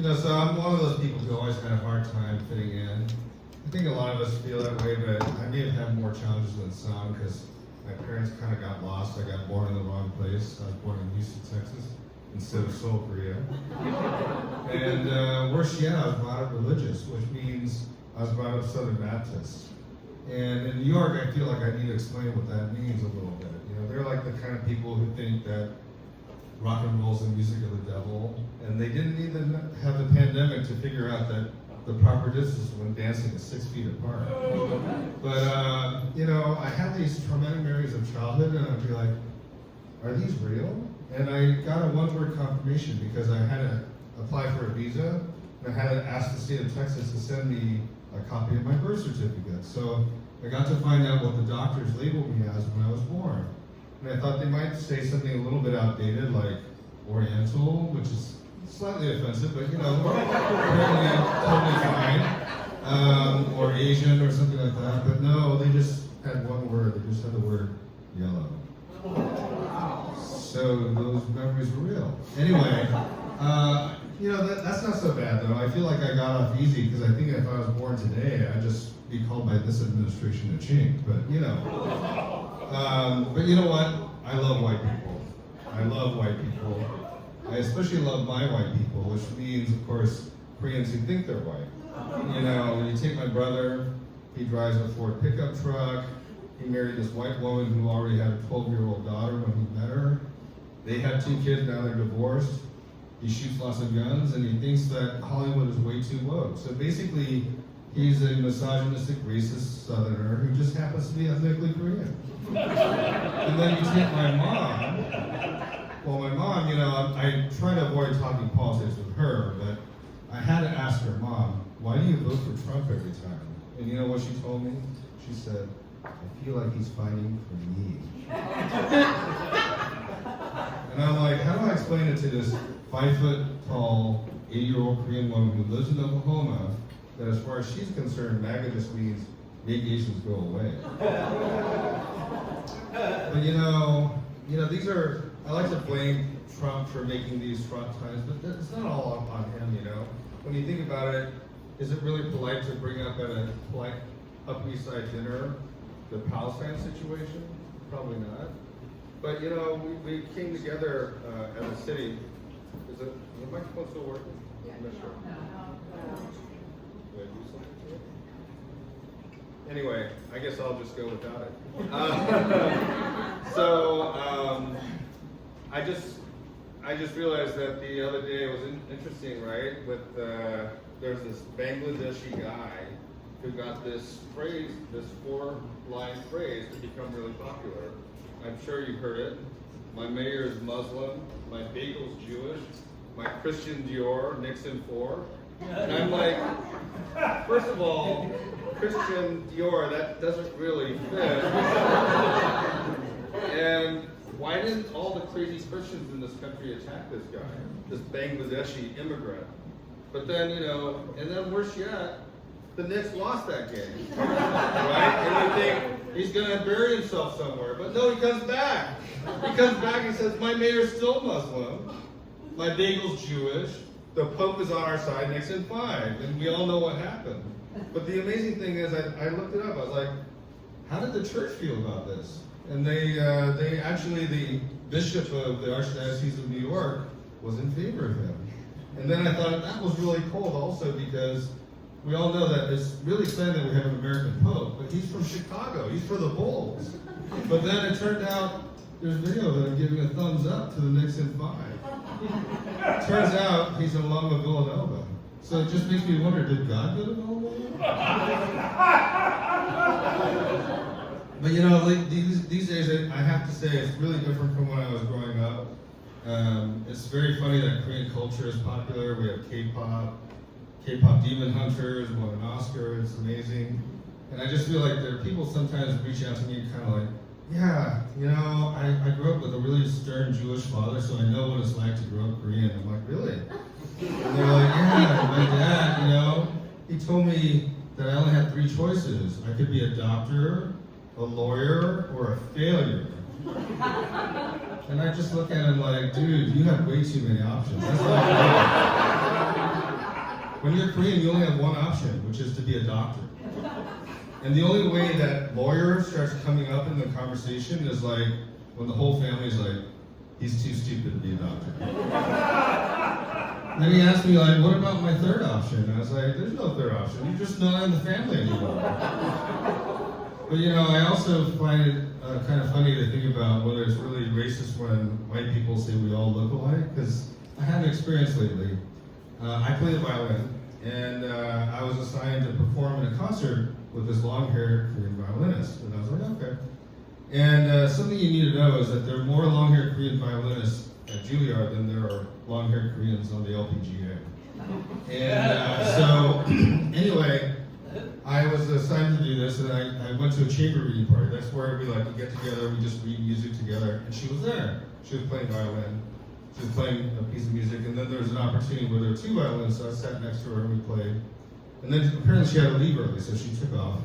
So I'm one of those people who always had a hard time fitting in. I think a lot of us feel that way, but I may have had more challenges than some because my parents kind of got lost. I got born in the wrong place. I was born in Houston, Texas, instead of Seoul, Korea. And worse yet, I was brought up religious, which means I was brought up Southern Baptist. And in New York, I feel like I need to explain what that means a little bit. They're like the kind of people who think that rock and roll's the music of the devil, and they didn't even have the pandemic to figure out that the proper distance when dancing is 6 feet apart. But I had these traumatic memories of childhood, and I'd be like, are these real? And I got a one-word confirmation because I had to apply for a visa, and I had to ask the state of Texas to send me a copy of my birth certificate. So I got to find out what the doctors labeled me as when I was born. And I thought they might say something a little bit outdated, like Oriental, which is slightly offensive, but apparently totally fine. Or Asian or something like that. But no, they just had one word. They just had the word yellow. So those memories were real. Anyway, that's not so bad though. I feel like I got off easy because I think if I was born today, I'd just be called by this administration a chink. But but you know what? I love white people. I love white people. I especially love my white people, which means, of course, Koreans who think they're white. When you take my brother, he drives a Ford pickup truck. He married this white woman who already had a 12-year-old daughter when he met her. They had 2 kids, now they're divorced. He shoots lots of guns, and he thinks that Hollywood is way too woke. So basically, he's a misogynistic, racist Southerner who just happens to be ethnically Korean. And then you take my mom. Well, my mom, I try to avoid talking politics with her, but I had to ask her, Mom, why do you vote for Trump every time? And you know what she told me? She said, I feel like he's fighting for me. And I'm like, how do I explain it to this 5-foot-tall, 80-year-old Korean woman who lives in Oklahoma, that as far as she's concerned, MAGA just means make Asians go away. But these are, I like to blame Trump for making these fraught times, but it's not all on him, When you think about it, is it really polite to bring up at a polite Upper East Side dinner the Palestine situation? Probably not. But we came together as a city. Is the microphone still working? Yeah. I'm not sure. No. Did I do something to it? Anyway, I guess I'll just go without it. I just realized that the other day was interesting, right? With there's this Bangladeshi guy who got this phrase, this 4-line phrase, to become really popular. I'm sure you've heard it. My mayor is Muslim. My bagel's Jewish. My Christian Dior, Nixon 4. And I'm like, first of all, Christian Dior, that doesn't really fit. And why didn't all the crazy Christians in this country attack this guy, this Bangladeshi immigrant? But then, and then worse yet, the Knicks lost that game, right? And we think he's gonna bury himself somewhere, but no, he comes back. He comes back and says, my mayor's still Muslim, my bagel's Jewish, the Pope is on our side, Nixon 5, and we all know what happened. But the amazing thing is, I looked it up. I was like, how did the church feel about this? And they actually, the bishop of the Archdiocese of New York was in favor of him. And then I thought that was really cool also because we all know that it's really sad that we have an American Pope, but he's from Chicago. He's for the Bulls. But then it turned out there's video of him giving a thumbs up to the Nixon 5. Turns out he's an alum of Villanova. So it just makes me wonder, did God go to Villanova? But like these days, I have to say it's really different from when I was growing up. It's very funny that Korean culture is popular. We have K-pop. K-pop Demon Hunters won an Oscar. It's amazing. And I just feel like there are people sometimes reach out to me kind of like, yeah, I grew up with a really stern Jewish father, so I know what it's like to grow up Korean. I'm like, really? And they're like, yeah, my dad, he told me that I only had 3 choices. I could be a doctor, a lawyer, or a failure. And I just look at him like, dude, you have way too many options. That's not When you're Korean, you only have one option, which is to be a doctor. And the only way that lawyer starts coming up in the conversation is like when the whole family is like, he's too stupid to be a doctor. Then he asked me like, what about my third option? And I was like, there's no third option. You're just not in the family anymore. But you know, I also find it kind of funny to think about whether it's really racist when white people say we all look alike, because I had an experience lately. I play the violin, and I was assigned to perform in a concert with this long-haired Korean violinist, and I was like, okay. And something you need to know is that there are more long-haired Korean violinists at Juilliard than there are long-haired Koreans on the LPGA. And so, anyway, I was assigned to do this, and I went to a chamber reading party. That's where we like to get together, we just read music together, and she was there. She was playing violin. She was playing a piece of music, and then there was an opportunity where there were two violins, so I sat next to her and we played. And then apparently she had to leave early, so she took off.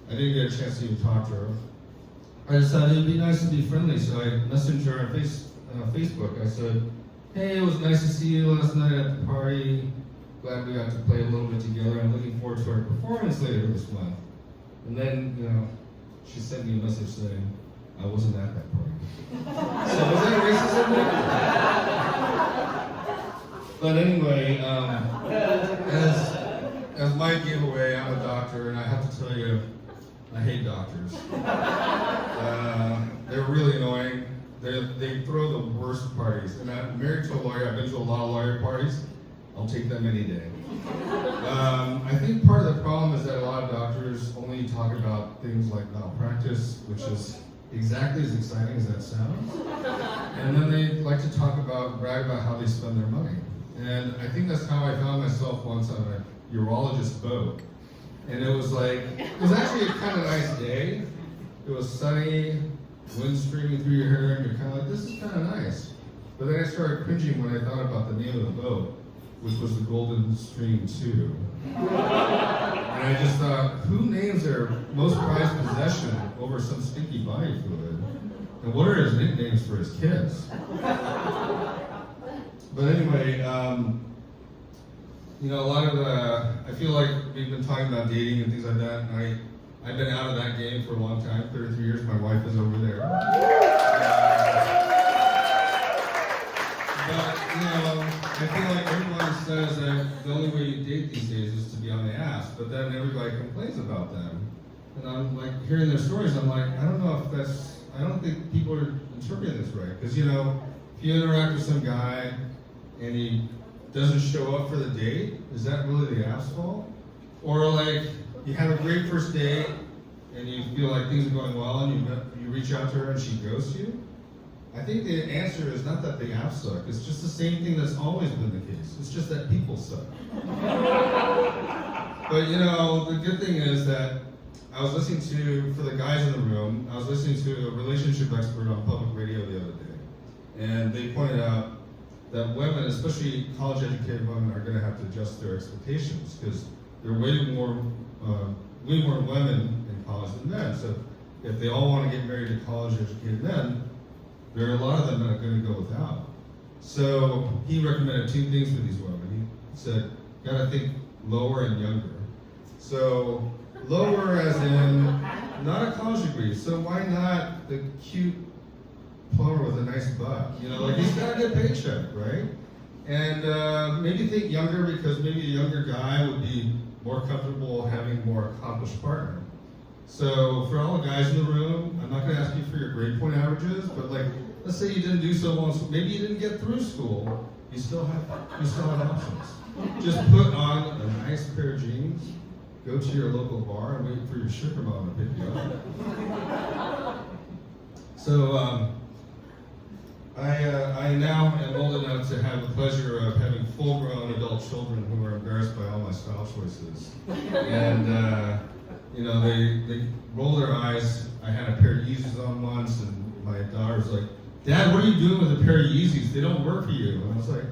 I didn't get a chance to even talk to her. I decided it'd be nice to be friendly, so I messaged her on Facebook. I said, hey, it was nice to see you last night at the party. Glad we got to play a little bit together. I'm looking forward to our performance later this month. And then, you know, she sent me a message saying, I wasn't at that party. So was that racism? But anyway, as Mike gave away, I'm a doctor, and I have to tell you, I hate doctors. They're really annoying. They throw the worst parties. And I'm married to a lawyer. I've been to a lot of lawyer parties. I'll take them any day. I think part of the problem is that a lot of doctors only talk about things like malpractice, which is exactly as exciting as that sounds. And then they like to brag about how they spend their money. And I think that's how I found myself once on a urologist boat. And it was actually a kind of nice day. It was sunny, wind streaming through your hair, and you're kind of like, this is kind of nice. But then I started cringing when I thought about the name of the boat, which was the Golden Stream 2. And I just thought, who names their most prized possession over some stinky body fluid? And what are his nicknames for his kids? But anyway, you know, a lot of I feel like we've been talking about dating and things like that, and I've been out of that game for a long time, 33 years, my wife is over there. But, you know, I feel like everyone says that the only way you date these days is to be on the ass, but then everybody complains about them. And I'm like, hearing their stories, I'm like, I don't think people are interpreting this right. Because, you know, if you interact with some guy and he doesn't show up for the date, is that really the app's fault? Or like, you have a great first date and you feel like things are going well and you reach out to her and she ghosts you? I think the answer is not that the apps suck, it's just the same thing that's always been the case. It's just that people suck. But you know, the good thing is that I was listening to, for the guys in the room, I was listening to a relationship expert on public radio the other day. And they pointed out that women, especially college-educated women, are going to have to adjust their expectations because there are way more women in college than men. So if they all want to get married to college-educated men, there are a lot of them that are going to go without. So he recommended two things for these women. He said, gotta think lower and younger. So lower as in not a college degree. So why not the cute plumber with a nice butt? You know, like he's got a good paycheck, right? And maybe think younger because maybe a younger guy would be more comfortable having a more accomplished partner. So for all the guys in the room, I'm not going to ask you for your grade point averages, but like, let's say you didn't do so well, so maybe you didn't get through school. You still have options. Just put on a nice pair of jeans, go to your local bar, and wait for your sugar mom to pick you up. So I now am old enough to have the pleasure of having full-grown adult children who are embarrassed by all my style choices, and. You know, they roll their eyes. I had a pair of Yeezys on once, and my daughter was like, Dad, what are you doing with a pair of Yeezys? They don't work for you. And I was like,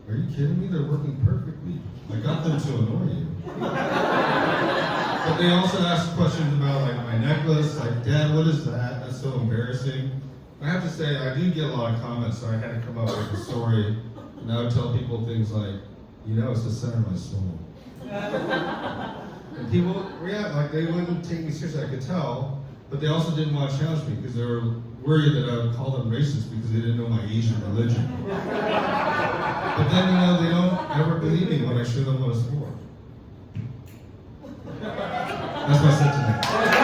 are you kidding me? They're working perfectly. I got them to annoy you. But they also asked questions about like my necklace, like, Dad, what is that? That's so embarrassing. I have to say, I do get a lot of comments, so I had to come up with a story. And I would tell people things like, You know, it's the center of my soul. And people react like they wouldn't take me seriously, I could tell, but they also didn't want to challenge me because they were worried that I would call them racist because they didn't know my Asian religion. But then, you know, they don't ever believe me when I show them what it's for. That's my sentiment.